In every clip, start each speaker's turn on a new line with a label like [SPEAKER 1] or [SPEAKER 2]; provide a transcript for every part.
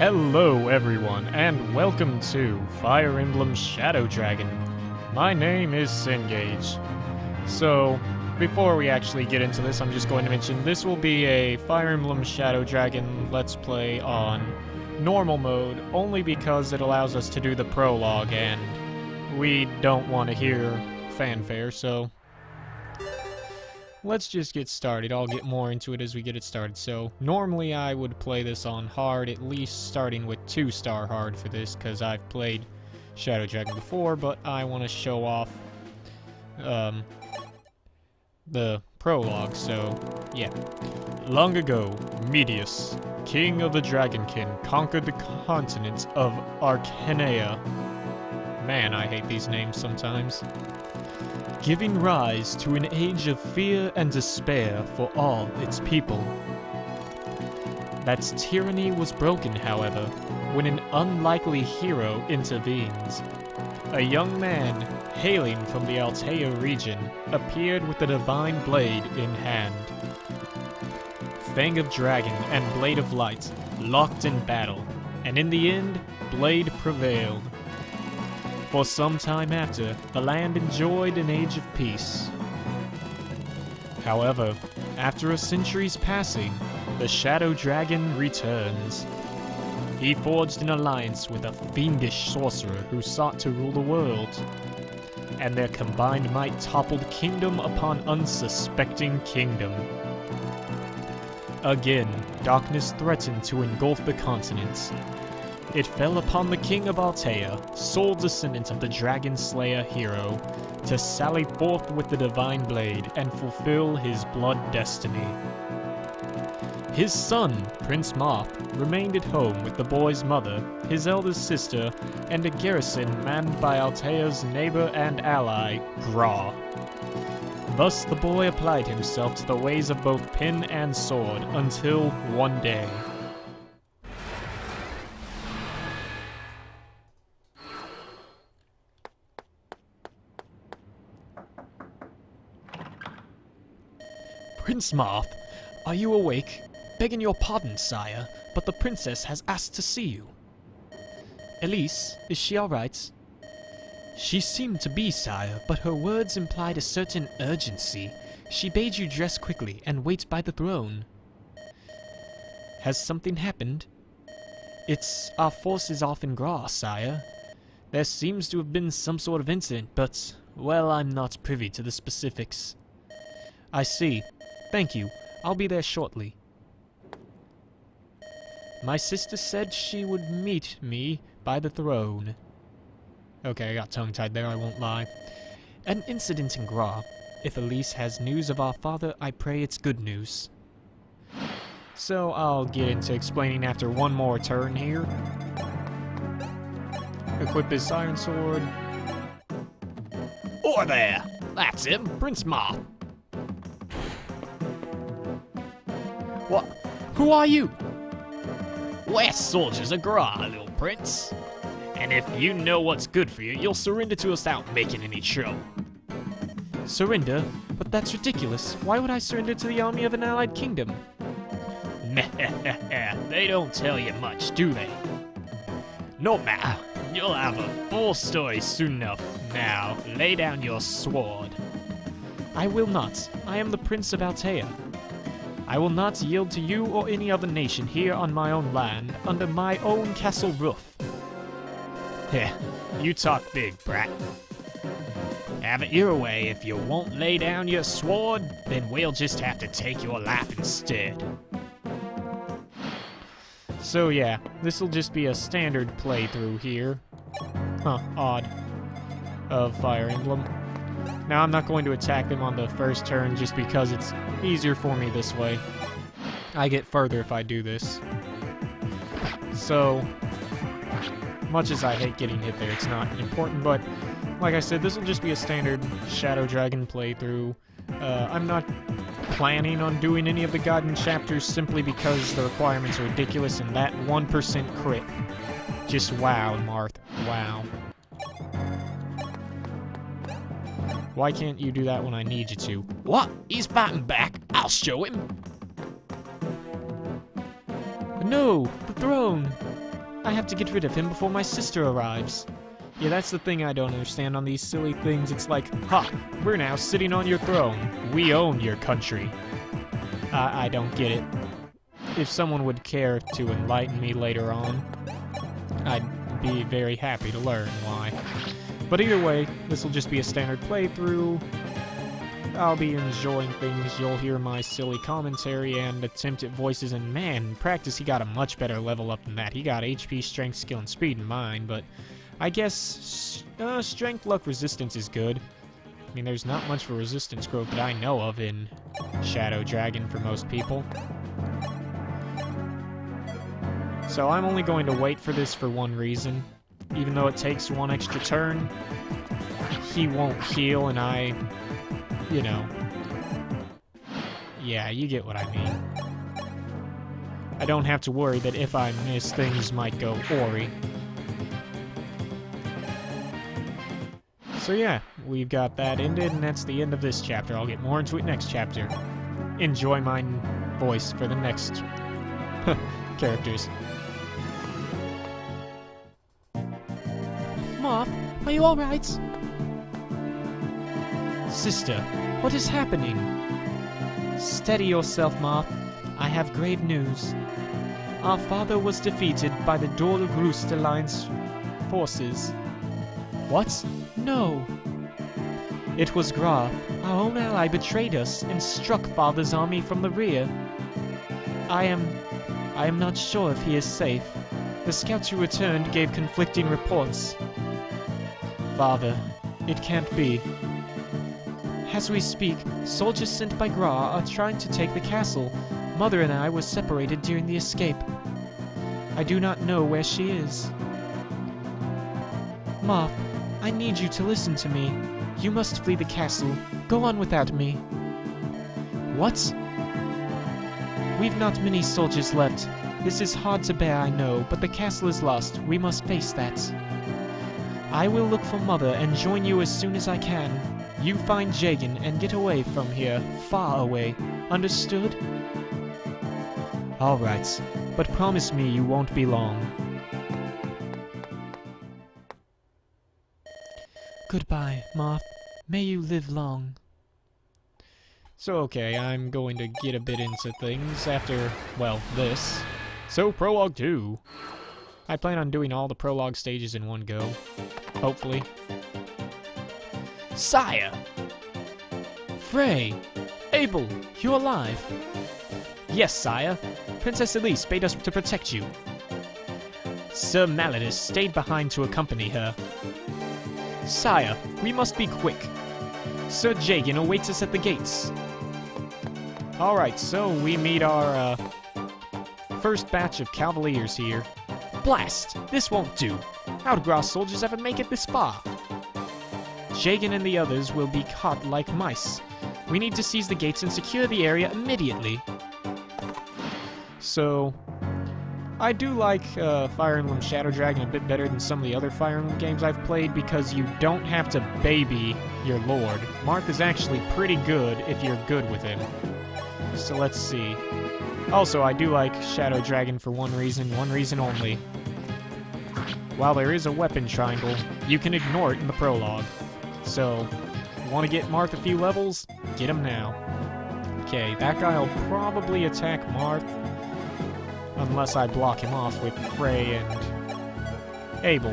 [SPEAKER 1] Hello everyone, and welcome to Fire Emblem Shadow Dragon. My name is Cyngaege. So, before we actually get into this, I'm just going to mention this will be a Fire Emblem Shadow Dragon Let's Play on normal mode, only because it allows us to do the prologue, and we don't want to hear fanfare, so let's just get started. I'll get more into it as we get it started. So, normally I would play this on hard, at least starting with 2-star hard for this, because I've played Shadow Dragon before, but I want to show off the prologue, so yeah. Long ago, Medius, king of the Dragonkin, conquered the continent of Archenea. Man, I hate these names sometimes. Giving rise to an age of fear and despair for all its people. That tyranny was broken, however, when an unlikely hero intervenes. A young man, hailing from the Altea region, appeared with the divine blade in hand. Fang of Dragon and Blade of Light locked in battle, and in the end, Blade prevailed. For some time after, the land enjoyed an age of peace. However, after a century's passing, the Shadow Dragon returns. He forged an alliance with a fiendish sorcerer who sought to rule the world, and their combined might toppled kingdom upon unsuspecting kingdom. Again, darkness threatened to engulf the continent. It fell upon the king of Altea, sole descendant of the Dragon Slayer hero, to sally forth with the divine blade and fulfill his blood destiny. His son, Prince Marth, remained at home with the boy's mother, his eldest sister, and a garrison manned by Altea's neighbor and ally, Gra. Thus the boy applied himself to the ways of both pen and sword until one day. Prince Marth, are you awake? Begging your pardon, sire, but the princess has asked to see you. Elise, is she alright? She seemed to be, sire, but her words implied a certain urgency. She bade you dress quickly and wait by the throne. Has something happened? It's our forces off in Gra, sire. There seems to have been some sort of incident, but, well, I'm not privy to the specifics. I see. Thank you. I'll be there shortly. My sister said she would meet me by the throne. Okay, I got tongue-tied there, I won't lie. An incident in Gra. If Elise has news of our father, I pray it's good news. So I'll get into explaining after one more turn here. Equip his Iron Sword. Or there! That's him, Prince Marth. What? Who are you? We're soldiers of Gra, little prince. And if you know what's good for you, you'll surrender to us without making any trouble. Surrender? But that's ridiculous. Why would I surrender to the army of an allied kingdom? They don't tell you much, do they? No matter. You'll have a full story soon enough. Now, lay down your sword. I will not. I am the Prince of Altea. I will not yield to you or any other nation here on my own land, under my own castle roof. Heh, you talk big, brat. Have it your way. If you won't lay down your sword, then we'll just have to take your life instead. So yeah, this'll just be a standard playthrough here. Huh, odd. Of Fire Emblem. Now, I'm not going to attack them on the first turn just because it's easier for me this way. I get further if I do this. So, much as I hate getting hit there, it's not important, but like I said, this will just be a standard Shadow Dragon playthrough. I'm not planning on doing any of the gaiden chapters simply because the requirements are ridiculous and that 1% crit. Just wow, Marth. Wow. Why can't you do that when I need you to? What? He's fighting back. I'll show him. No, the throne. I have to get rid of him before my sister arrives. Yeah, that's the thing I don't understand on these silly things. It's like, ha, we're now sitting on your throne. We own your country. I don't get it. If someone would care to enlighten me later on, I'd be very happy to learn why. But either way, this will just be a standard playthrough. I'll be enjoying things. You'll hear my silly commentary and attempt at voices, and man, in practice he got a much better level up than that. He got HP, strength, skill, and speed in mine, but I guess strength, luck, resistance is good. I mean, there's not much for resistance growth that I know of in Shadow Dragon for most people. So I'm only going to wait for this for one reason. Even though it takes one extra turn, he won't heal, and you know. Yeah, you get what I mean. I don't have to worry that if I miss, things might go awry. So yeah, we've got that ended, and that's the end of this chapter. I'll get more into it next chapter. Enjoy my voice for the next characters.
[SPEAKER 2] Moth, are you alright?
[SPEAKER 1] Sister, what is happening? Steady yourself, Moth. I have grave news. Our father was defeated by the Dorgrust Alliance forces. What? No. It was Gra. Our own ally betrayed us and struck Father's army from the rear. I am not sure if he is safe. The scouts who returned gave conflicting reports. Father, it can't be. As we speak, soldiers sent by Gra are trying to take the castle. Mother and I were separated during the escape. I do not know where she is. Moth, I need you to listen to me. You must flee the castle. Go on without me. What? We've not many soldiers left. This is hard to bear, I know, but the castle is lost. We must face that. I will look for Mother and join you as soon as I can. You find Jagan and get away from here, far away. Understood? All right, but promise me you won't be long. Goodbye, Moth. May you live long. So okay, I'm going to get a bit into things after, well, this. So, Prologue 2. I plan on doing all the Prologue stages in one go. Hopefully. Sire! Frey! Abel, you alive? Yes, sire. Princess Elise bade us to protect you. Sir Malladus stayed behind to accompany her. Sire, we must be quick. Sir Jagan awaits us at the gates. Alright, so we meet our, first batch of Cavaliers here. Blast! This won't do. How'd Gra's soldiers ever make it this far? Jagan and the others will be caught like mice. We need to seize the gates and secure the area immediately. So, I do like Fire Emblem Shadow Dragon a bit better than some of the other Fire Emblem games I've played because you don't have to baby your lord. Marth is actually pretty good if you're good with him. So let's see. Also, I do like Shadow Dragon for one reason only. While there is a weapon triangle, you can ignore it in the prologue. So, want to get Marth a few levels? Get him now. Okay, that guy will probably attack Marth. Unless I block him off with Frey and Abel.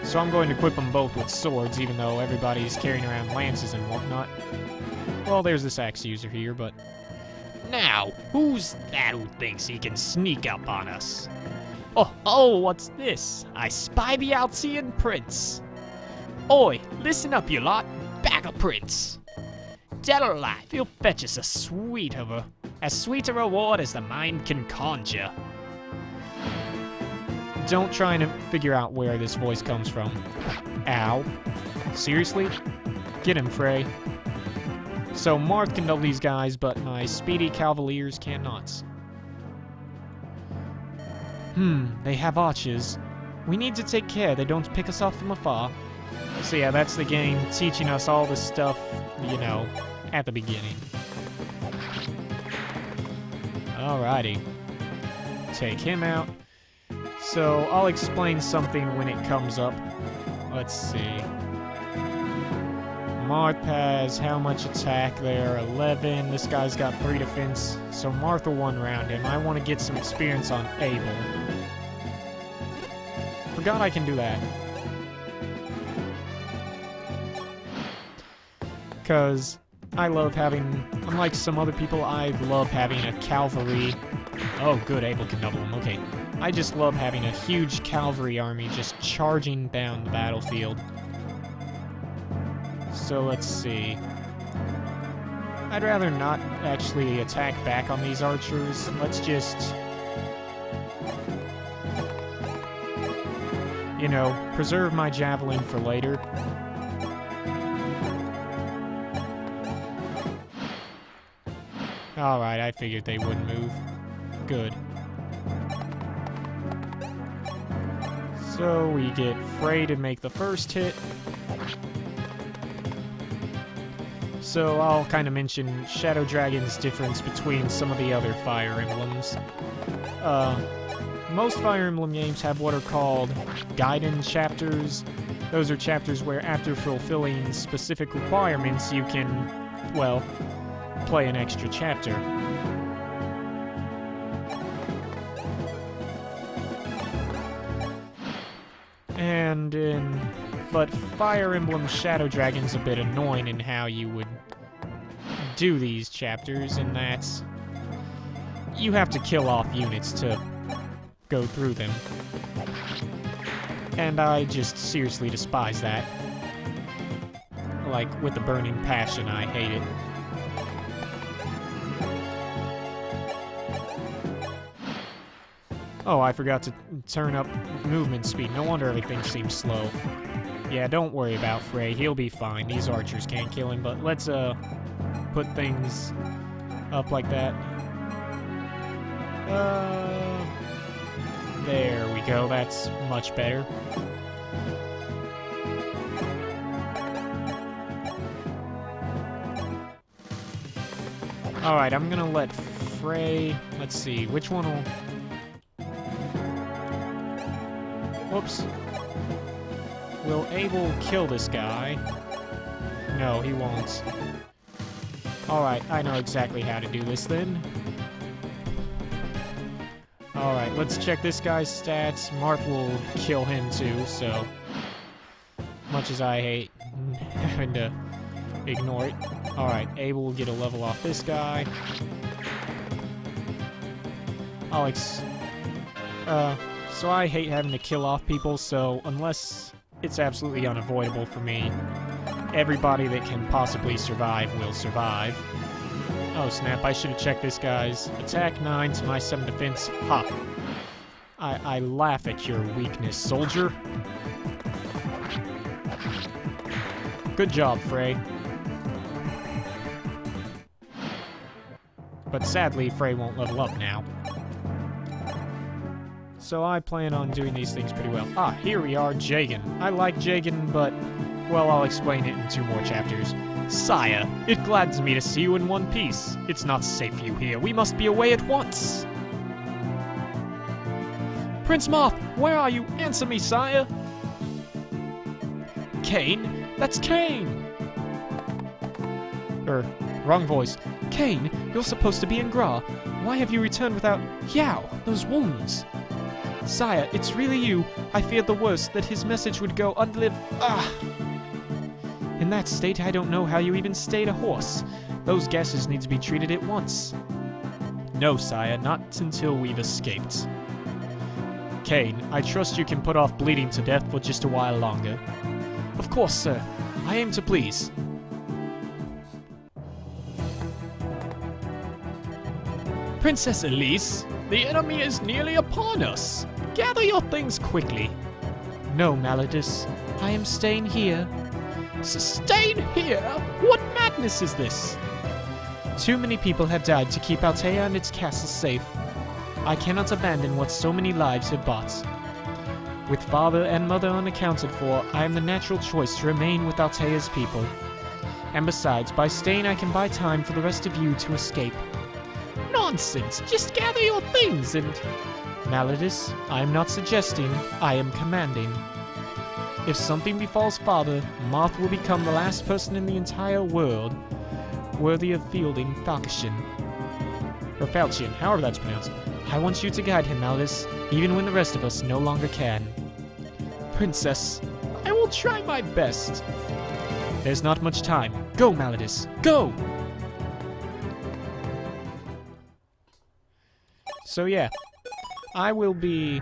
[SPEAKER 1] So I'm going to equip them both with swords, even though everybody's carrying around lances and whatnot. Well, there's this axe user here, but... Now, who's that who thinks he can sneak up on us? Oh, what's this? I spy the Altean prince. Oi, listen up, you lot. Back a prince. Dead or alive, he'll fetch us as sweet a reward as the mind can conjure. Don't try and figure out where this voice comes from. Ow. Seriously? Get him, Frey. So Marth can double these guys, but my speedy Cavaliers cannot. They have archers. We need to take care they don't pick us off from afar. So yeah, that's the game teaching us all this stuff, you know, at the beginning. Alrighty. Take him out. So I'll explain something when it comes up. Let's see. Marth has how much attack there? 11. This guy's got 3 defense. So Marth will one round him. I want to get some experience on Abel. Forgot I can do that. Because I love having, unlike some other people, I love having a cavalry. Oh, good, Abel can double him. Okay. I just love having a huge cavalry army just charging down the battlefield. So let's see. I'd rather not actually attack back on these archers. Let's just, you know, preserve my javelin for later. Alright, I figured they wouldn't move. Good. So we get Frey to make the first hit. So I'll kind of mention Shadow Dragon's difference between some of the other Fire Emblems. Most Fire Emblem games have what are called gaiden chapters. Those are chapters where after fulfilling specific requirements you can, well, play an extra chapter. But Fire Emblem Shadow Dragon's a bit annoying in how you would do these chapters, and that's you have to kill off units to go through them. And I just seriously despise that. Like, with a burning passion, I hate it. Oh, I forgot to turn up movement speed. No wonder everything seems slow. Yeah, don't worry about Frey. He'll be fine. These archers can't kill him, but let's, put things up like that. There we go. That's much better. Alright, I'm gonna let Frey... Let's see, which one will... Whoops. Will Abel kill this guy? No, he won't. Alright, I know exactly how to do this then. Alright, let's check this guy's stats. Marth will kill him too, so... Much as I hate having to ignore it. Alright, Abel will get a level off this guy. So I hate having to kill off people, so unless it's absolutely unavoidable for me, everybody that can possibly survive will survive. Oh snap, I should have checked this guy's attack 9 to my 7 defense. Ha! I laugh at your weakness, soldier. Good job, Frey. But sadly, Frey won't level up now. So I plan on doing these things pretty well. Ah, here we are, Jagen. I like Jagen, but, well, I'll explain it in 2 more chapters. Sire, it gladdens me to see you in one piece. It's not safe for you here. We must be away at once. Prince Marth, where are you? Answer me, sire. Kain? That's Kain! Wrong voice. Kain, you're supposed to be in Gra. Why have you returned without... Yow, those wounds. Sire, it's really you. I feared the worst, that his message would go undelivered. Ah! In that state, I don't know how you even stayed a horse. Those gases need to be treated at once. No, sire, not until we've escaped. Kain, I trust you can put off bleeding to death for just a while longer. Of course, sir. I aim to please. Princess Elise, the enemy is nearly upon us. Gather your things quickly. No, Malladus. I am staying here. Staying here? What madness is this? Too many people have died to keep Altea and its castle safe. I cannot abandon what so many lives have bought. With father and mother unaccounted for, I am the natural choice to remain with Altea's people. And besides, by staying I can buy time for the rest of you to escape. Nonsense! Just gather your things and... Malladus, I am not suggesting, I am commanding. If something befalls Father, Marth will become the last person in the entire world worthy of fielding Falchion. Or Falchion, however that's pronounced. I want you to guide him, Malladus, even when the rest of us no longer can. Princess, I will try my best. There's not much time. Go, Malladus, go! So yeah, I will be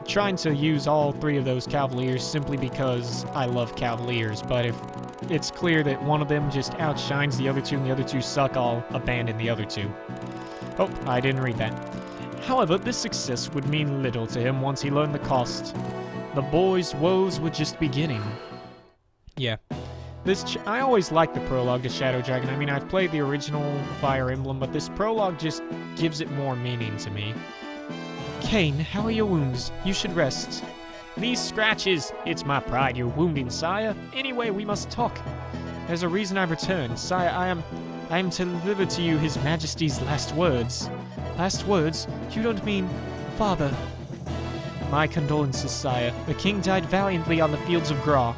[SPEAKER 1] trying to use all 3 of those Cavaliers simply because I love Cavaliers, but if it's clear that one of them just outshines the other 2 and the other 2 suck, I'll abandon the other 2. Oh, I didn't read that. However, this success would mean little to him once he learned the cost. The boy's woes were just beginning. Yeah. I always liked the prologue to Shadow Dragon. I mean, I've played the original Fire Emblem, but this prologue just gives it more meaning to me. Kain, how are your wounds? You should rest. These scratches! It's my pride you're wounding, sire. Anyway, we must talk. There's a reason I've returned. Sire, I am to deliver to you His Majesty's last words. Last words? You don't mean... Father. My condolences, sire. The king died valiantly on the fields of Gra.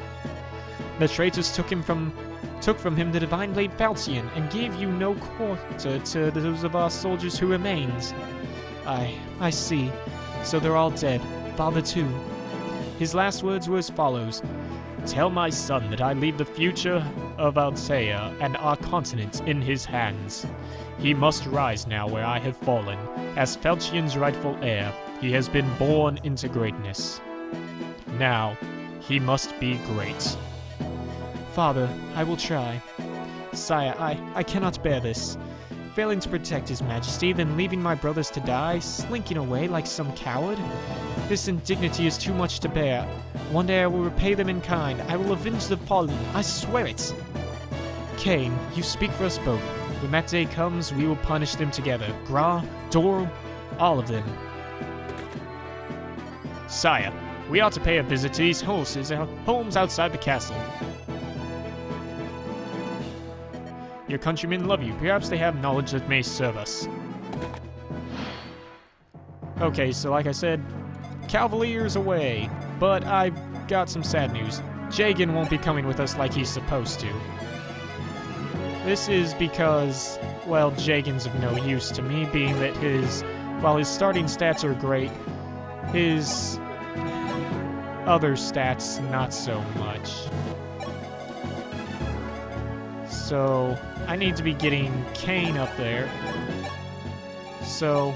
[SPEAKER 1] The traitors took from him the divine blade Falchion, and gave you no quarter to those of our soldiers who remains. I see. So they're all dead. Father too. His last words were as follows. Tell my son that I leave the future of Altea and our continent in his hands. He must rise now where I have fallen. As Falchion's rightful heir, he has been born into greatness. Now, he must be great. Father, I will try. Sire, I cannot bear this. Failing to protect His Majesty, then leaving my brothers to die, slinking away like some coward? This indignity is too much to bear. One day I will repay them in kind. I will avenge the fallen. I swear it. Kain, you speak for us both. When that day comes, we will punish them together. Gra, Dor, all of them. Sire, we ought to pay a visit to these homes outside the castle. Your countrymen love you. Perhaps they have knowledge that may serve us. Okay, so like I said, Cavaliers away. But I've got some sad news. Jagen won't be coming with us like he's supposed to. This is because, well, Jagen's of no use to me, being that while his starting stats are great, his other stats not so much. So, I need to be getting Kain up there. So,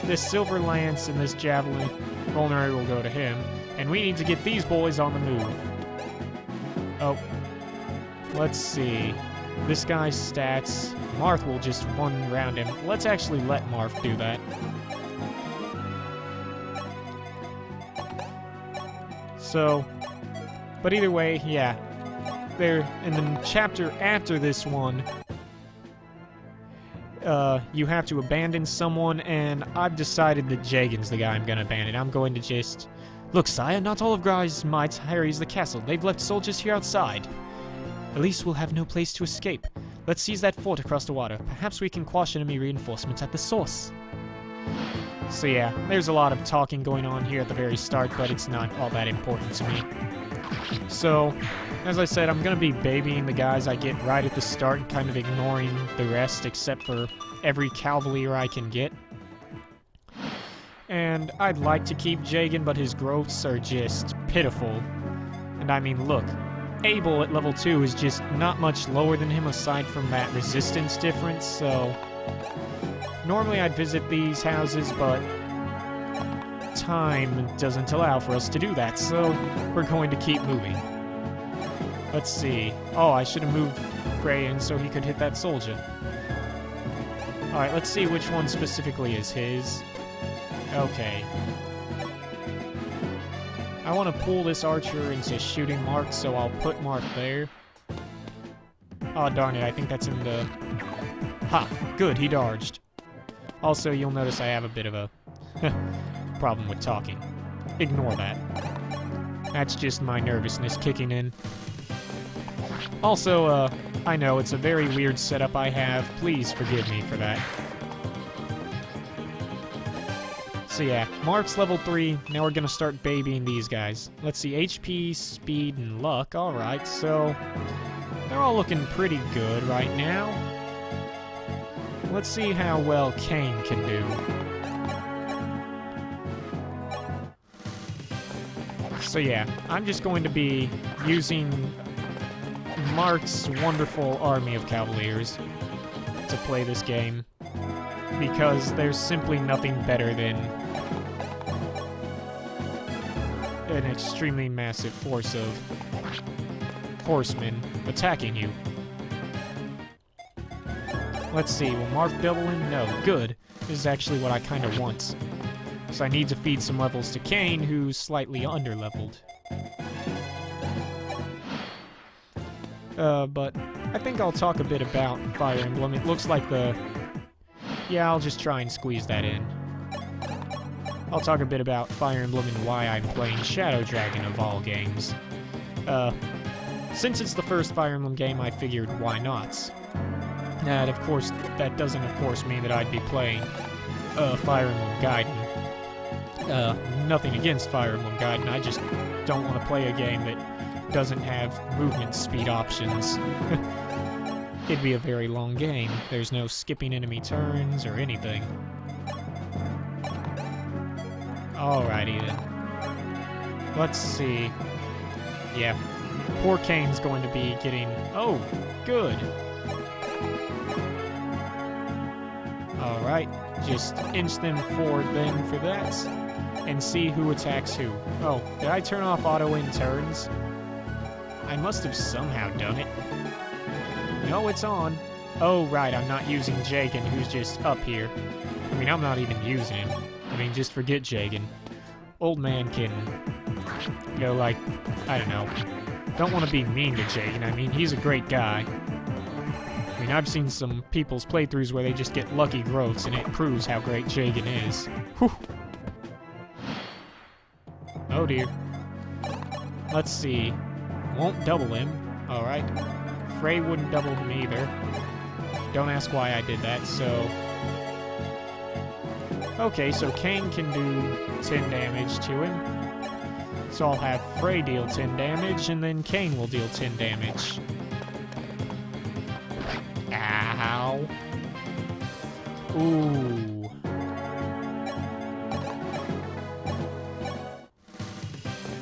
[SPEAKER 1] this Silver Lance and this Javelin Vulnerary will go to him. And we need to get these boys on the move. Oh. Let's see. This guy's stats. Marth will just one round him. Let's actually let Marth do that. So, but either way, yeah. There, in the chapter after this one, you have to abandon someone, and I've decided that Jagen's the guy I'm gonna abandon. I'm going to just... Look, sire, not all of Gra's might harries the castle. They've left soldiers here outside. At least we'll have no place to escape. Let's seize that fort across the water. Perhaps we can quash enemy reinforcements at the source. So yeah, there's a lot of talking going on here at the very start, but it's not all that important to me. So, as I said, I'm going to be babying the guys I get right at the start and kind of ignoring the rest except for every Cavalier I can get. And I'd like to keep Jagen, but his growths are just pitiful. And I mean, look, Abel at level 2 is just not much lower than him aside from that resistance difference, so... Normally I'd visit these houses, but time doesn't allow for us to do that, so we're going to keep moving. Let's see. Oh, I should have moved Frey in so he could hit that soldier. Alright, let's see which one specifically is his. Okay. I want to pull this archer into shooting mark, so I'll put mark there. Oh, darn it, I think that's in the... Ha! Good, he dodged. Also, you'll notice I have a bit of a problem with talking. Ignore that. That's just my nervousness kicking in. Also, I know it's a very weird setup I have. Please forgive me for that. So yeah, Mark's level 3. Now we're gonna start babying these guys. Let's see, HP, speed, and luck. Alright, so they're all looking pretty good right now. Let's see how well Cain can do. So yeah, I'm just going to be using Mark's wonderful army of Cavaliers to play this game, because there's simply nothing better than an extremely massive force of horsemen attacking you. Let's see, will Mark double him? No, good. This is actually what I kind of want. So I need to feed some levels to Cain, who's slightly under-leveled. But I think I'll talk a bit about Fire Emblem. It looks like the... Yeah, I'll just try and squeeze that in. I'll talk a bit about Fire Emblem and why I'm playing Shadow Dragon of all games. Since it's the first Fire Emblem game, I figured why not? And of course, that doesn't of course mean that I'd be playing Fire Emblem Gaiden. Nothing against Fire Emblem Gaiden, I just don't want to play a game that doesn't have movement speed options. It'd be a very long game. There's no skipping enemy turns or anything. Alrighty then. Let's see. Yeah. Poor Cain's going to be getting... Oh, good. Alright. Just inch them forward then for that. And see who attacks who. Oh, did I turn off auto-in turns? I must have somehow done it. No, it's on. Oh, right, I'm not using Jagen, who's just up here. I mean, I'm not even using him. I mean, just forget Jagen. Old man can, you know, like, I don't know. Don't want to be mean to Jagen. I mean, he's a great guy. I mean, I've seen some people's playthroughs where they just get lucky growths, and it proves how great Jagen is. Whew. Oh, dear. Let's see. Won't double him. Alright. Frey wouldn't double him either. Don't ask why I did that, so... Okay, so Cain can do 10 damage to him. So I'll have Frey deal 10 damage, and then Cain will deal 10 damage. Ow. Ooh.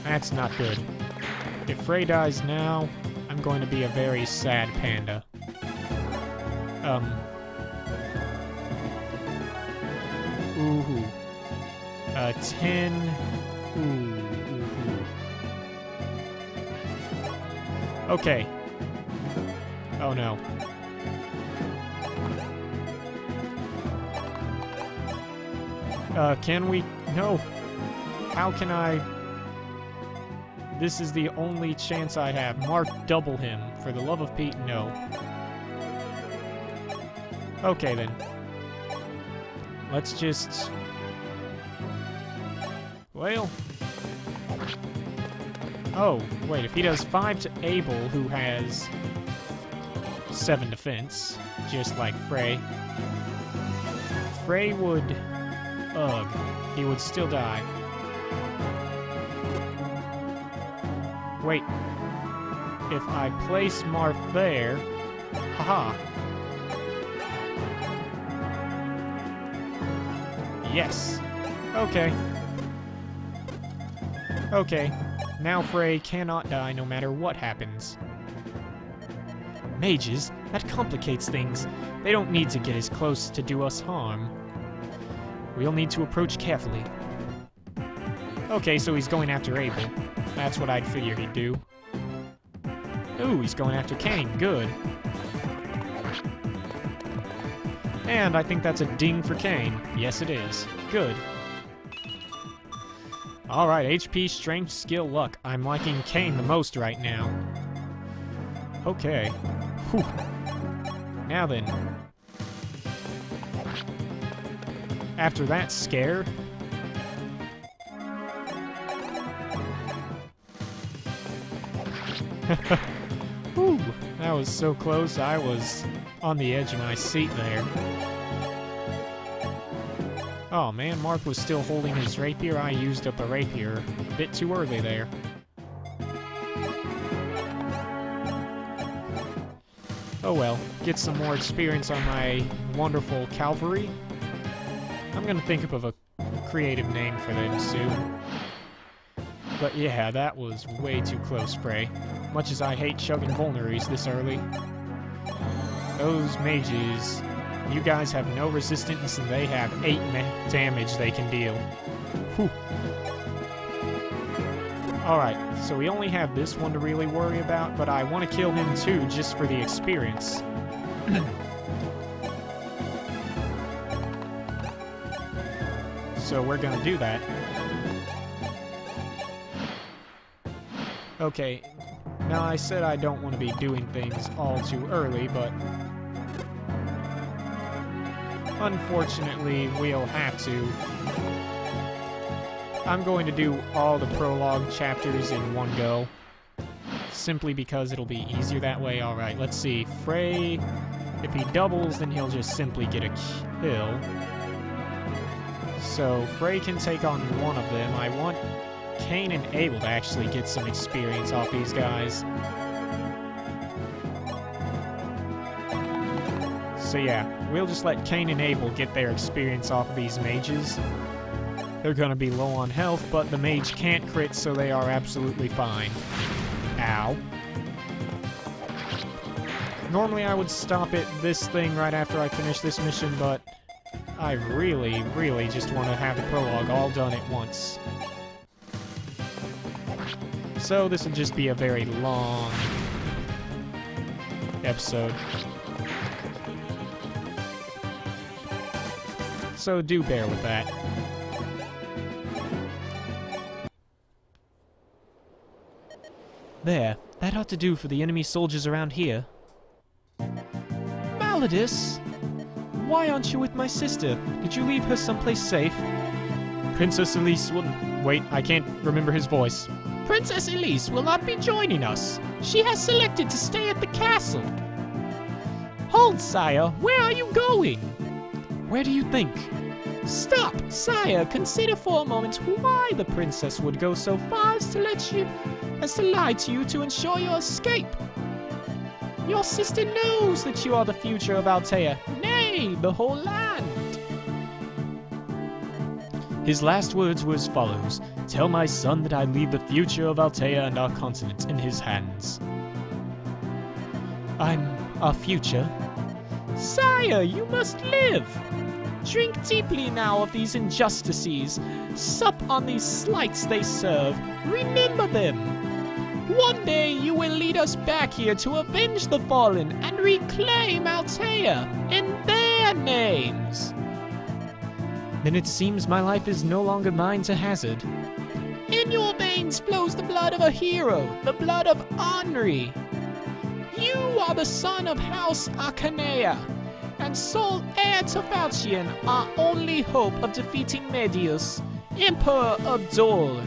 [SPEAKER 1] That's not good. If Frey dies now, I'm going to be a very sad panda. 10. Ooh. Okay. Oh no. Can we? No. How can I? This is the only chance I have. Mark, double him. For the love of Pete, no. Okay, then. Let's just... Well... Oh, wait, if he does 5 to Abel, who has 7 defense, just like Frey, Frey would... Ugh, he would still die. Wait. If I place Marth there... Haha. Yes. Okay. Okay. Now Frey cannot die no matter what happens. Mages? That complicates things. They don't need to get as close to do us harm. We'll need to approach carefully. Okay, so he's going after Abel. That's what I'd figure he'd do. Ooh, he's going after Cain. Good. And I think that's a ding for Cain. Yes, it is. Good. Alright, HP, strength, skill, luck. I'm liking Cain the most right now. Okay. Whew. Now then. After that scare... Whew, that was so close, I was on the edge of my seat there. Oh man, Mark was still holding his rapier. I used up a rapier a bit too early there. Oh well, get some more experience on my wonderful cavalry. I'm gonna think of a creative name for them soon. But yeah, that was way too close, Frey. Much as I hate chugging vulneraries this early. Those mages, you guys have no resistance and they have 8 damage they can deal. Whew. Alright, so we only have this one to really worry about, but I want to kill him too, just for the experience. So we're gonna do that. Okay, now I said I don't want to be doing things all too early, but unfortunately we'll have to. I'm going to do all the prologue chapters in one go, simply because it'll be easier that way. Alright, let's see. Frey, if he doubles, then he'll just simply get a kill. So Frey can take on one of them. I want Cain and Abel to actually get some experience off these guys. So yeah, we'll just let Cain and Abel get their experience off of these mages. They're gonna be low on health, but the mage can't crit, so they are absolutely fine. Ow. Normally I would stop at this thing right after I finish this mission, but I really, really just want to have the prologue all done at once. So this will just be a very long episode. So do bear with that. There, that ought to do for the enemy soldiers around here. Malladus! Why aren't you with my sister? Did you leave her someplace safe? Princess Elise will... Wait, I can't remember his voice. Princess Elise will not be joining us. She has selected to stay at the castle. Hold, sire. Where are you going? Where do you think? Stop, sire. Consider for a moment why the princess would go so far as to lie to you to ensure your escape. Your sister knows that you are the future of Altea. Nay, the whole land. His last words were as follows. Tell my son that I leave the future of Altea and our continent in his hands. I'm our future? Sire, you must live. Drink deeply now of these injustices. Sup on these slights they serve. Remember them. One day you will lead us back here to avenge the fallen and reclaim Altea in their names. Then it seems my life is no longer mine to hazard. In your veins flows the blood of a hero, the blood of Henri. You are the son of House Arcanea, and sole heir to Falchion, our only hope of defeating Medius, Emperor of Dol.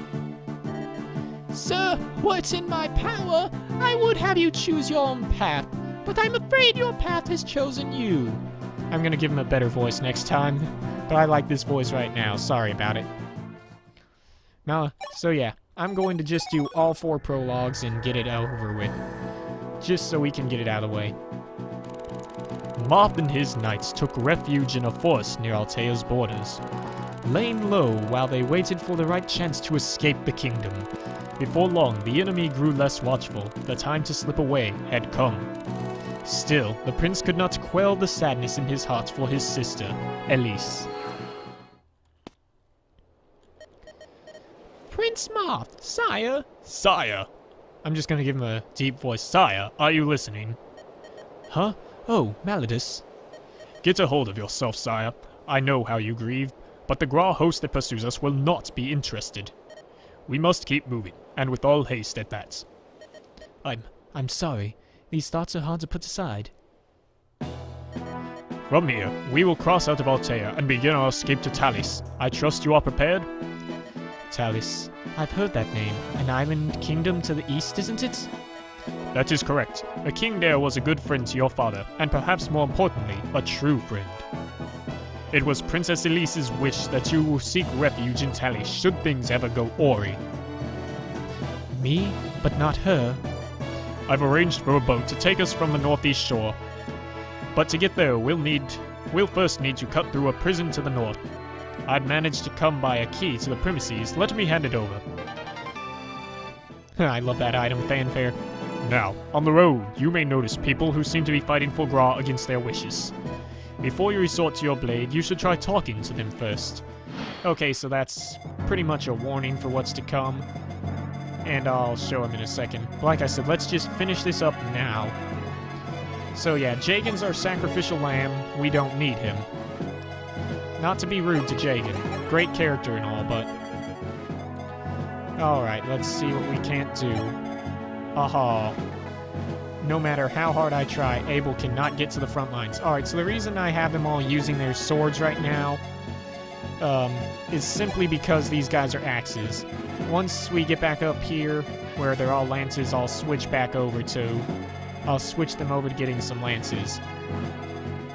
[SPEAKER 1] Sir, were it in my power, I would have you choose your own path, but I'm afraid your path has chosen you. I'm gonna give him a better voice next time, but I like this voice right now, sorry about it. Now, so yeah, I'm going to just do all 4 prologues and get it over with, just so we can get it out of the way. Moth and his knights took refuge in a forest near Altea's borders, laying low while they waited for the right chance to escape the kingdom. Before long, the enemy grew less watchful. The time to slip away had come. Still, the prince could not quell the sadness in his heart for his sister, Elise. Prince Moth, sire. Sire! I'm just gonna give him a deep voice. Sire, are you listening? Huh? Oh, Malladus. Get a hold of yourself, sire. I know how you grieve, but the Gra host that pursues us will not be interested. We must keep moving, and with all haste at that. I'm sorry. These thoughts are hard to put aside. From here, we will cross out of Altea and begin our escape to Talis. I trust you are prepared? Talis. I've heard that name. An island kingdom to the east, isn't it? That is correct. The king there was a good friend to your father, and perhaps more importantly, a true friend. It was Princess Elise's wish that you will seek refuge in Tally should things ever go awry. Me? But not her. I've arranged for a boat to take us from the northeast shore. But to get there, we'll first need to cut through a prison to the north. I've managed to come by a key to the premises. Let me hand it over. I love that item, fanfare. Now, on the road, you may notice people who seem to be fighting for Gra against their wishes. Before you resort to your blade, you should try talking to them first. Okay, so that's pretty much a warning for what's to come. And I'll show him in a second. Like I said, let's just finish this up now. So yeah, Jagen's our sacrificial lamb. We don't need him. Not to be rude to Jagen. Great character and all, but... Alright, let's see what we can't do. Aha. No matter how hard I try, Abel cannot get to the front lines. Alright, so the reason I have them all using their swords right now is simply because these guys are axes. Once we get back up here, where they're all lances, I'll switch them over to getting some lances.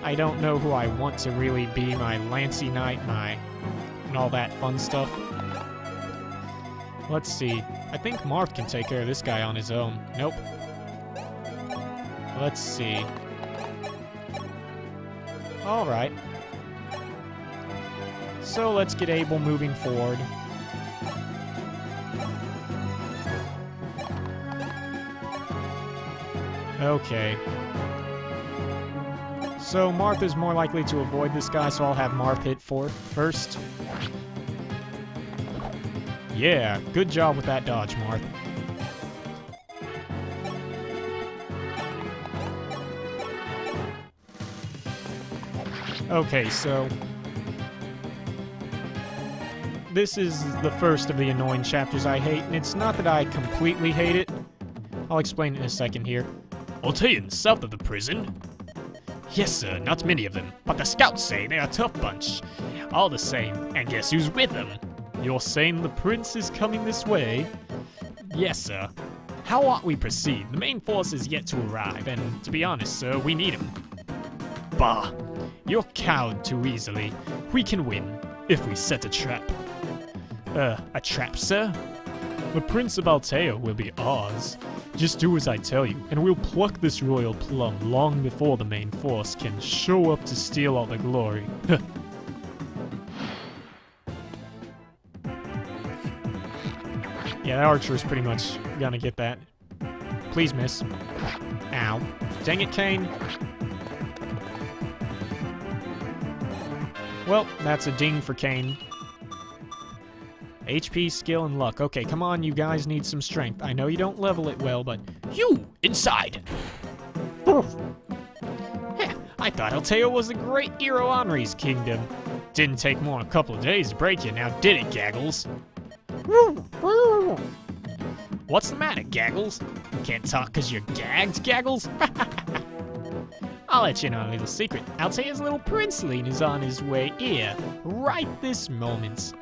[SPEAKER 1] I don't know who I want to really be my Lancy Knight, and all that fun stuff. Let's see. I think Marth can take care of this guy on his own. Nope. Let's see. Alright. So let's get Abel moving forward. Okay. So Marth is more likely to avoid this guy, so I'll have Marth hit first. Yeah, good job with that dodge, Marth. Okay, so... This is the first of the annoying chapters I hate, and it's not that I completely hate it. I'll explain in a second here. Alteans, south of the prison? Yes, sir, not many of them, but the scouts say they're a tough bunch. All the same, and guess who's with them? You're saying the prince is coming this way? Yes, sir. How ought we proceed? The main force is yet to arrive, and to be honest, sir, we need him. Bah! You're cowed too easily. We can win, if we set a trap. A trap, sir? The Prince of Altea will be ours. Just do as I tell you, and we'll pluck this royal plum long before the main force can show up to steal all the glory. Yeah, that archer's pretty much gonna get that. Please miss. Ow. Dang it, Kane. Well, that's a ding for Kane. HP, skill, and luck. Okay, come on, you guys need some strength. I know you don't level it well, but... You! Inside! I thought Altea was the great hero Henri's kingdom. Didn't take more than a couple of days to break you, now did it, Gaggles? What's the matter, Gaggles? Can't talk 'cause you're gagged, Gaggles? I'll let you in on a little secret. Altea's little princeling is on his way here, right this moment.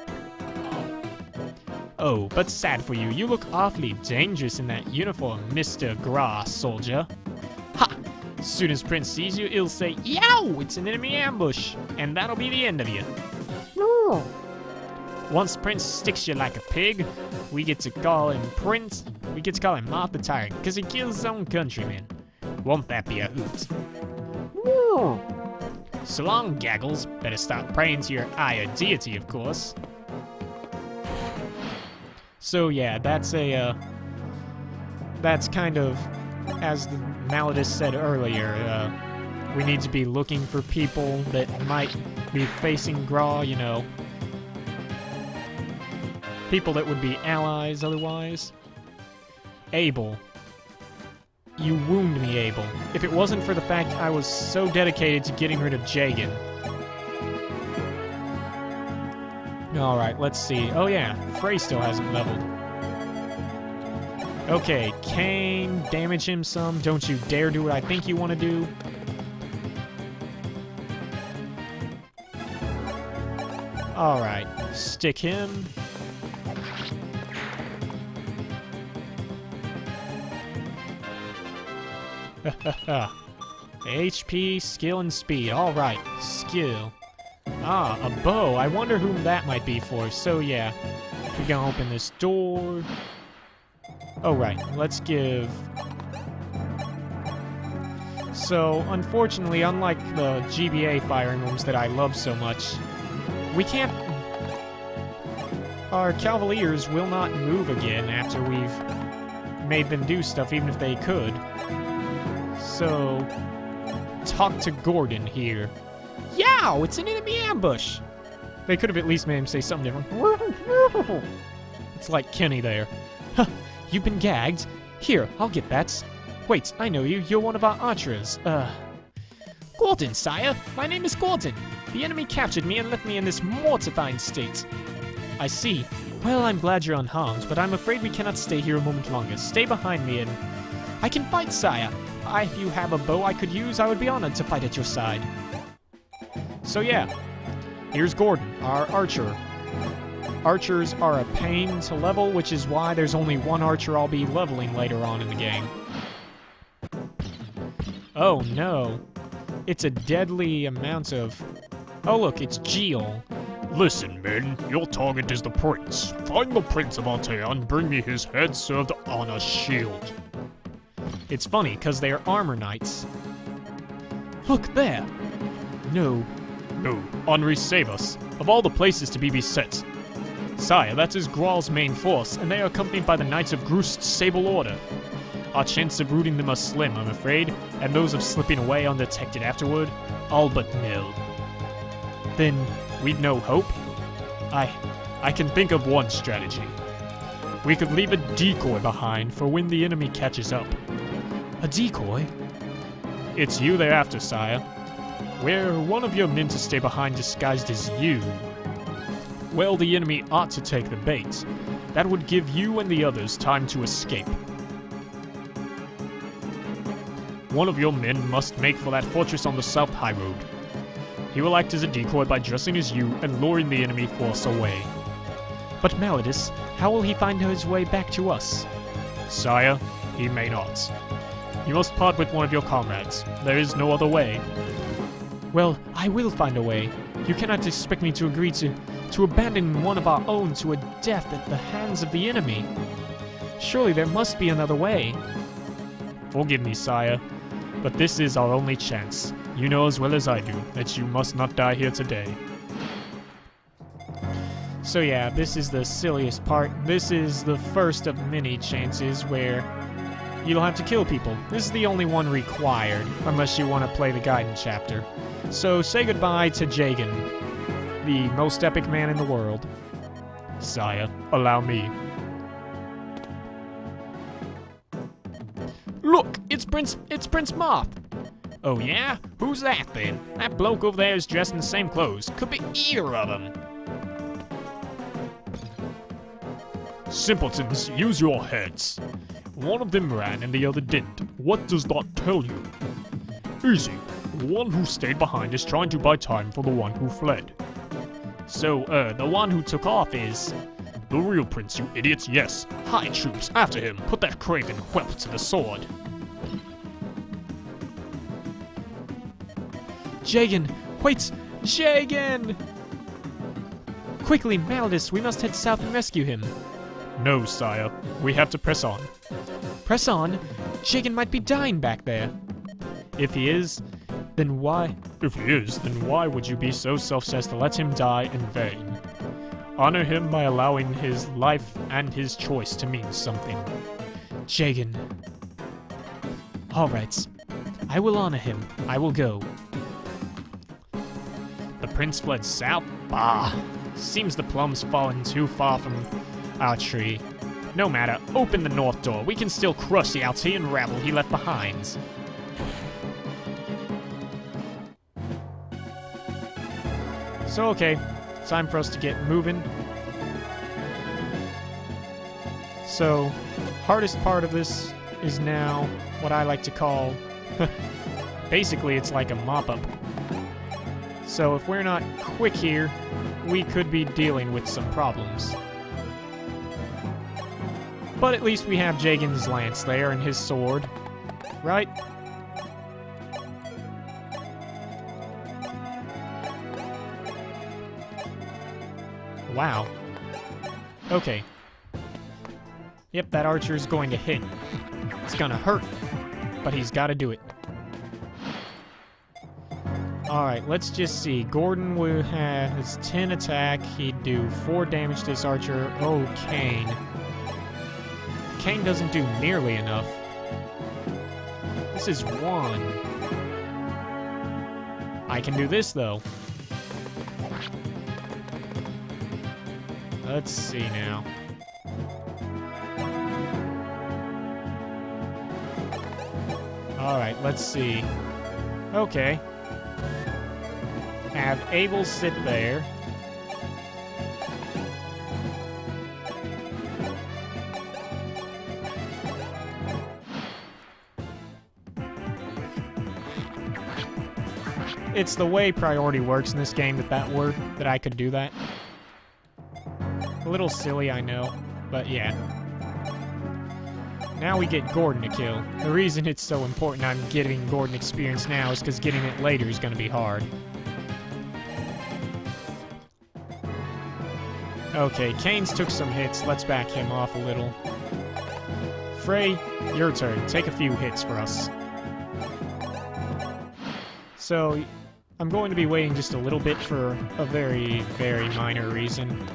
[SPEAKER 1] Oh, but sad for you. You look awfully dangerous in that uniform, Mr. Gra, soldier. Ha! As soon as Prince sees you, he'll say, "Yow! It's an enemy ambush!" And that'll be the end of you. Once Prince sticks you like a pig, we get to call him Prince. We get to call him Moth the Tyrant, because he kills his own countrymen. Won't that be a hoot? So long, Gaggles. Better start praying to your Aya deity, of course. So yeah, that's kind of, as the Malladus said earlier, we need to be looking for people that might be facing Gra, you know. People that would be allies otherwise. Abel. You wound me, Abel. If it wasn't for the fact I was so dedicated to getting rid of Jagen. Alright, let's see. Oh yeah, Frey still hasn't leveled. Okay, Kane, damage him some. Don't you dare do what I think you want to do. Alright, stick him. HP, skill, and speed. Alright, skill. Ah, a bow. I wonder whom that might be for. So yeah, we're gonna open this door. Oh right, let's give... So, unfortunately, unlike the GBA Fire Emblems that I love so much, we can't... Our Cavaliers will not move again after we've made them do stuff, even if they could. So, talk to Gordon here. Yow! It's an enemy ambush! They could have at least made him say something different. It's like Kenny there. Huh, you've been gagged? Here, I'll get that. Wait, I know you. You're one of our archers. Gordon, sire. My name is Gordon. The enemy captured me and left me in this mortifying state. I see. Well, I'm glad you're unharmed, but I'm afraid we cannot stay here a moment longer. Stay behind me and... I can fight, sire. If you have a bow I could use, I would be honored to fight at your side. So yeah, here's Gordon, our archer. Archers are a pain to level, which is why there's only one archer I'll be leveling later on in the game. Oh no, it's a deadly amount of... Oh look, it's Geel.
[SPEAKER 2] Listen, men, your target is the prince. Find the Prince of Altea and bring me his head served on a shield.
[SPEAKER 1] It's funny, because they are armor knights. Look there! No.
[SPEAKER 2] No, Henri, save us. Of all the places to be beset.
[SPEAKER 1] Sire, that is Graal's main force, and they are accompanied by the Knights of Groost's Sable Order. Our chances of routing them are slim, I'm afraid, and those of slipping away undetected afterward, all but nil. Then, we've no hope?
[SPEAKER 2] I can think of one strategy. We could leave a decoy behind for when the enemy catches up.
[SPEAKER 1] A decoy?
[SPEAKER 2] It's you they're after, sire. We're one of your men to stay behind disguised as you. Well, the enemy ought to take the bait. That would give you and the others time to escape. One of your men must make for that fortress on the South High Road. He will act as a decoy by dressing as you and luring the enemy force away.
[SPEAKER 1] But Malladus, how will he find his way back to us?
[SPEAKER 2] Sire, he may not. You must part with one of your comrades. There is no other way.
[SPEAKER 1] Well, I will find a way. You cannot expect me to agree to abandon one of our own to a death at the hands of the enemy. Surely there must be another way.
[SPEAKER 2] Forgive me, sire, but this is our only chance. You know as well as I do that you must not die here today.
[SPEAKER 1] So yeah, this is the silliest part. This is the first of many chances where you'll have to kill people. This is the only one required, unless you want to play the Gaiden chapter. So say goodbye to Jagen, the most epic man in the world.
[SPEAKER 2] Sire, allow me.
[SPEAKER 1] Look, it's Prince Moth.
[SPEAKER 2] Oh yeah? Who's that then? That bloke over there is dressed in the same clothes. Could be either of them. Simpletons, use your heads. One of them ran and the other didn't. What does that tell you? Easy. The one who stayed behind is trying to buy time for the one who fled.
[SPEAKER 1] So, the one who took off is...
[SPEAKER 2] The real prince, you idiots, yes. High troops, after him. Put that craven whelp to the sword.
[SPEAKER 1] Jagen! Wait! Jagen! Quickly, Malladus, we must head south and rescue him.
[SPEAKER 2] No, sire. We have to press on.
[SPEAKER 1] Press on? Jagen might be dying back there. If he is, then why?
[SPEAKER 2] If he is, then why would you be so selfish as to let him die in vain? Honor him by allowing his life and his choice to mean something.
[SPEAKER 1] Jagen. Alright. I will honor him. I will go.
[SPEAKER 2] The prince fled south? Bah! Seems the plum's fallen too far from our tree. No matter, open the north door. We can still crush the Altean rabble he left behind.
[SPEAKER 1] So okay, time for us to get moving. So, hardest part of this is now what I like to call... basically, it's like a mop-up. So if we're not quick here, we could be dealing with some problems. But at least we have Jagen's lance there and his sword, right? Wow. Okay. Yep, that archer's going to hit. It's gonna hurt, but he's gotta do it. Alright, let's just see. Gordon will have his 10 attack. He'd do 4 damage to this archer. Oh, Kane. Kane doesn't do nearly enough. This is 1. I can do this, though. Let's see now. Alright, let's see. Okay. Have Abel sit there. It's the way priority works in this game that I could do that. A little silly, I know, but yeah. Now we get Gordon to kill. The reason it's so important I'm getting Gordon experience now is because getting it later is going to be hard. Okay, Kane's took some hits. Let's back him off a little. Frey, your turn. Take a few hits for us. So, I'm going to be waiting just a little bit for a very, very minor reason.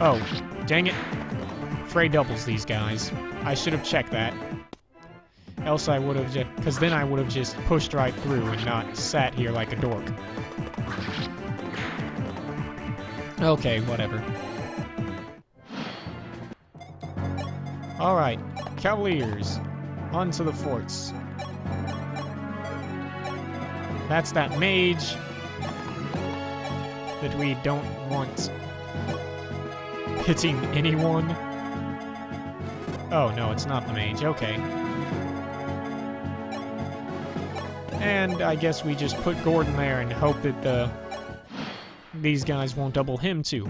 [SPEAKER 1] Oh, dang it. Frey doubles these guys. I should have checked that. Else I would have just... Because then I would have just pushed right through and not sat here like a dork. Okay, whatever. Alright, Cavaliers. On to the forts. That's that mage that we don't want hitting anyone. Oh, no, it's not the mage. Okay. And I guess we just put Gordon there and hope that these guys won't double him, too.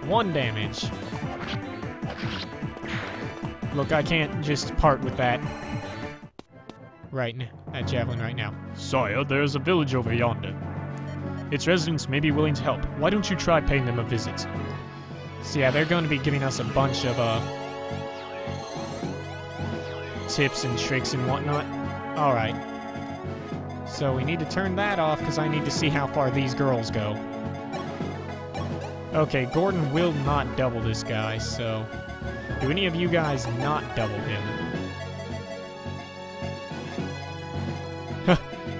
[SPEAKER 1] 1 damage. Look, I can't just part with that right now. That javelin right now.
[SPEAKER 2] Sire, there's a village over yonder. Its residents may be willing to help. Why don't you try paying them a visit?
[SPEAKER 1] So yeah, they're going to be giving us a bunch of tips and tricks and whatnot. Alright. So we need to turn that off because I need to see how far these girls go. Okay, Gordon will not double this guy, so... Do any of you guys not double him?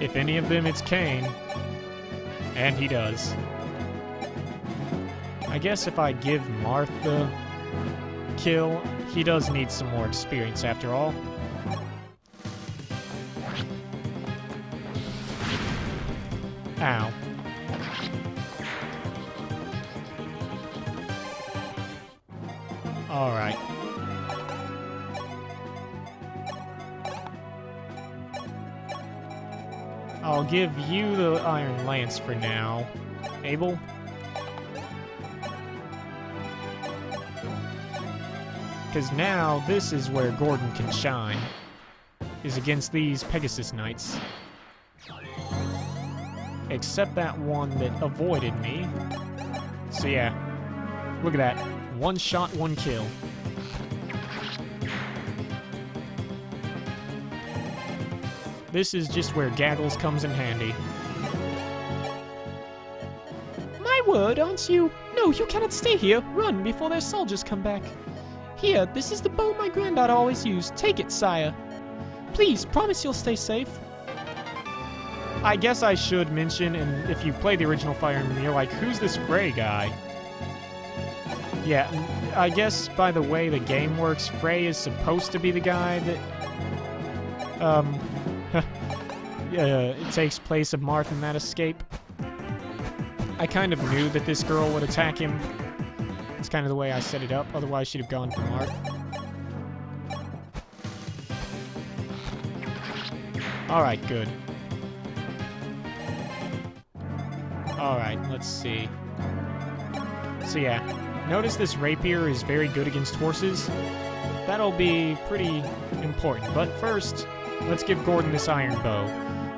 [SPEAKER 1] If any of them, it's Kane. And he does. I guess if I give Marth the kill, he does need some more experience after all. Ow. Alright. I'll give you the Iron Lance for now. Abel? Because now, this is where Gordon can shine. Is against these Pegasus Knights. Except that one that avoided me. So yeah. Look at that. 1 shot, 1 kill. This is just where Gaggles comes in handy.
[SPEAKER 3] My word, aren't you? No, you cannot stay here. Run before their soldiers come back. Here, this is the bow my granddaughter always used. Take it, sire. Please, promise you'll stay safe.
[SPEAKER 1] I guess I should mention, and if you've played the original Fire Emblem, you're like, who's this Frey guy? Yeah, I guess by the way the game works, Frey is supposed to be the guy that, it takes place of Marth in that escape. I kind of knew that this girl would attack him. It's kind of the way I set it up, otherwise she'd have gone for Marth. Alright, good. Alright, let's see. So yeah, notice this rapier is very good against horses. That'll be pretty important. But first, let's give Gordon this iron bow.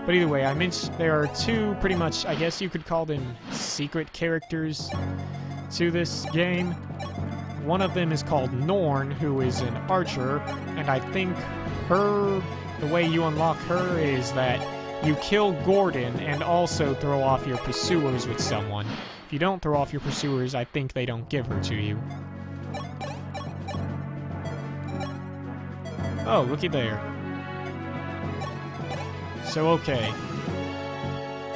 [SPEAKER 1] But either way, I mentioned there are two pretty much, I guess you could call them secret characters to this game. One of them is called Norn, who is an archer, and I think the way you unlock her is that you kill Gordon and also throw off your pursuers with someone. If you don't throw off your pursuers, I think they don't give her to you. Oh, looky there. So, okay.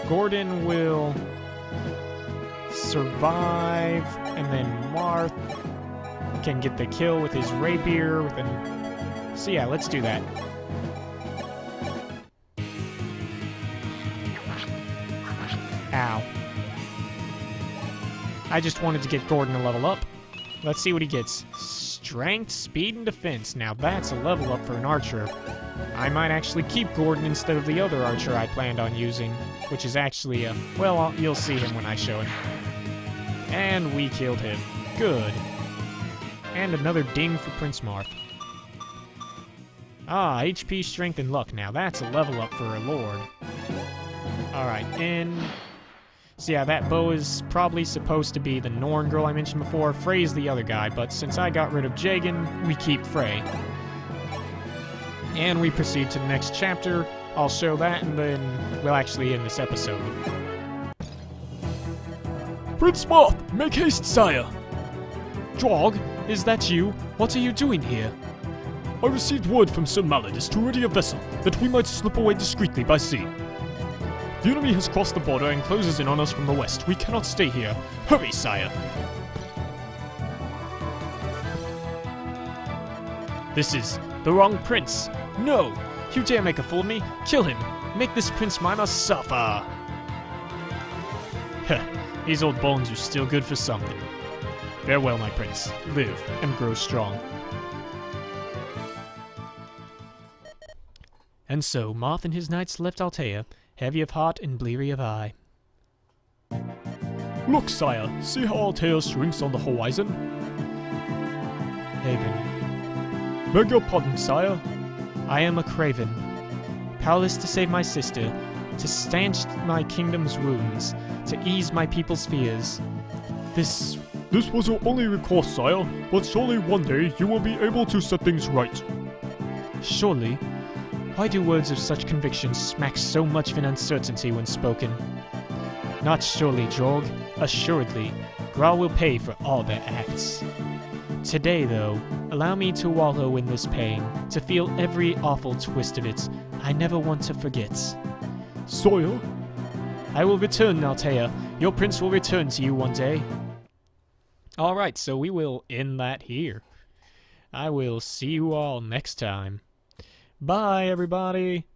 [SPEAKER 1] Gordon will survive, and then Marth can get the kill with his rapier. So yeah, let's do that. Ow. I just wanted to get Gordon to level up. Let's see what he gets. Strength, speed, and defense. Now that's a level up for an archer. I might actually keep Gordon instead of the other archer I planned on using, which is actually well, you'll see him when I show him. And we killed him. Good. And another ding for Prince Marth. Ah, HP, strength, and luck. Now that's a level up for a lord. Alright, and... So yeah, that bow is probably supposed to be the Norn girl I mentioned before. Frey's the other guy, but since I got rid of Jagan, we keep Frey. And we proceed to the next chapter. I'll show that, and then we'll actually end this episode.
[SPEAKER 2] Prince Marth, make haste, sire! Drog, is that you? What are you doing here? I received word from Sir Malladus to ready a vessel, that we might slip away discreetly by sea. The enemy has crossed the border and closes in on us from the west. We cannot stay here. Hurry, sire! This is the wrong prince. No! You dare make a fool of me? Kill him! Make this Prince Mima suffer! Heh, these old bones are still good for something. Farewell, my prince. Live and grow strong. And so, Marth and his knights left Altea, heavy of heart and bleary of eye. Look, sire, see how Altea shrinks on the horizon? Haven. Beg your pardon, sire. I am a craven, powerless to save my sister, to stanch my kingdom's wounds, to ease my people's fears. This was your only recourse, sire, but surely one day you will be able to set things right. Surely. Why do words of such conviction smack so much of an uncertainty when spoken? Not surely, Jorg. Assuredly, Graal will pay for all their acts. Today, though, allow me to wallow in this pain, to feel every awful twist of it. I never want to forget. Sire? I will return, Altea. Your prince will return to you one day. Alright, so we will end that here. I will see you all next time. Bye, everybody!